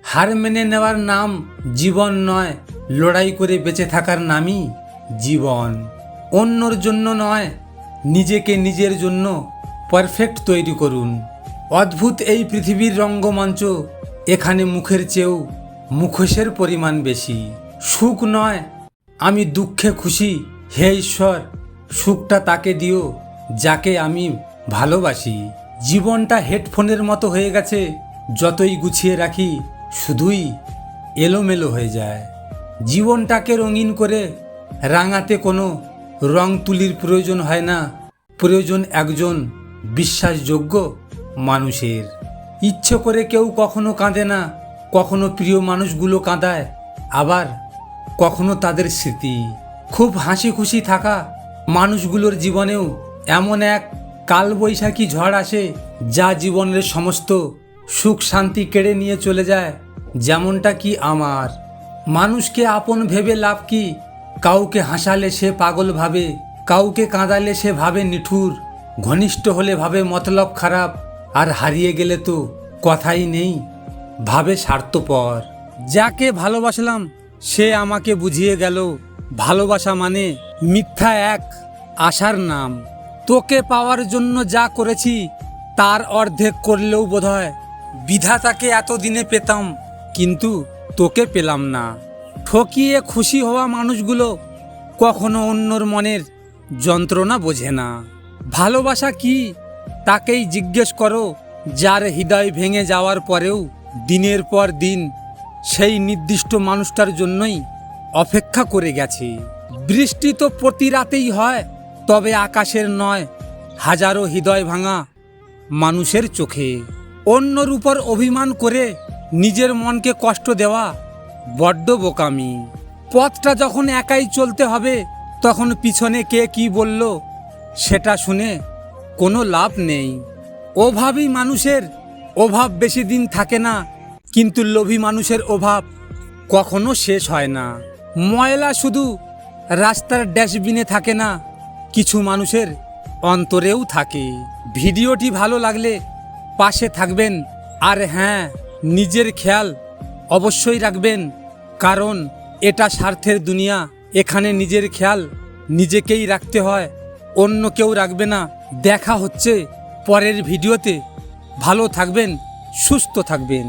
হার মেনে নেওয়ার নাম জীবন নয়, লড়াই করে বেঁচে থাকার নামই জীবন। অন্যর জন্য নয়, নিজেকে নিজের জন্য পারফেক্ট তৈরি করুন। অদ্ভুত এই পৃথিবীর রঙ্গমঞ্চ, এখানে মুখের চেয়েও মুখোশের পরিমাণ বেশি। সুখ নয়, আমি দুঃখে খুশি, হে ঈশ্বর সুখটা তাকে দিও যাকে আমি ভালোবাসি। জীবনটা হেডফোনের মতো হয়ে গেছে, যতই গুছিয়ে রাখি শুধুই এলোমেলো হয়ে যায়। জীবনটাকে রঙিন করে রাঙাতে কোনো রং তুলির প্রয়োজন হয় না, প্রয়োজন একজন বিশ্বাসযোগ্য মানুষের। ইচ্ছে করে কেউ কখনো কাঁদে না, কখনো প্রিয় মানুষগুলো কাঁদায়, আবার কখনো তাদের স্মৃতি। খুব হাসি খুশি থাকা মানুষগুলোর জীবনেও এমন এক কালবৈশাখী ঝড় আসে যা জীবনের সমস্ত সুখ শান্তি কেড়ে নিয়ে চলে যায়। যেমনটা কি আমার। মানুষকে আপন ভেবে লাভ কি? কাউকে হাসালে সে পাগল ভাবে, কাউকে কাঁদালে সে ভাবে নিঠুর, ঘনিষ্ঠ হলে ভাবে মতলব খারাপ, আর হারিয়ে গেলে তো কথাই নেই, ভাবে স্বার্থপর। যাকে ভালোবাসলাম সে আমাকে বুঝিয়ে গেল, ভালোবাসা মানে মিথ্যা এক আশার নাম। তোকে পাওয়ার জন্য যা করেছি তার অর্ধেক করলেও বোধহয় বিধাতাকে এতদিনে পেতাম, কিন্তু তোকে পেলাম না। ঠকিয়ে খুশি হওয়া মানুষগুলো কখনো অন্যর মনের যন্ত্রণা বোঝে না। ভালোবাসা কি তাকেই জিজ্ঞেস করো, যার হৃদয় ভেঙে যাওয়ার পরেও দিনের পর দিন সেই নির্দিষ্ট মানুষটার জন্যই অপেক্ষা করে গেছে। বৃষ্টি তো প্রতি রাতেই হয়, তবে আকাশের নয়, হাজারো হৃদয় ভাঙা মানুষের চোখে। অন্যর উপর অভিমান করে নিজের মনকে কষ্ট দেওয়া বড্ড বোকামি। পথটা যখন একাই চলতে হবে, তখন পিছনে কে কি বলল সেটা শুনে কোনো লাভ নেই। অভাবী মানুষের অভাব বেশি দিন থাকে না, কিন্তু লোভী মানুষের অভাব কখনো শেষ হয় না। ময়লা শুধু রাস্তার ডাস্টবিনে থাকে না, কিছু মানুষের অন্তরেও থাকে। ভিডিওটি ভালো লাগলে পাশে থাকবেন, আর হ্যাঁ, নিজের খেয়াল অবশ্যই রাখবেন, কারণ এটা স্বার্থের দুনিয়া। এখানে নিজের খেয়াল নিজেকেই রাখতে হয়, অন্য কেউ রাখবে না। দেখা হচ্ছে পরের ভিডিওতে। ভালো থাকবেন, সুস্থ থাকবেন।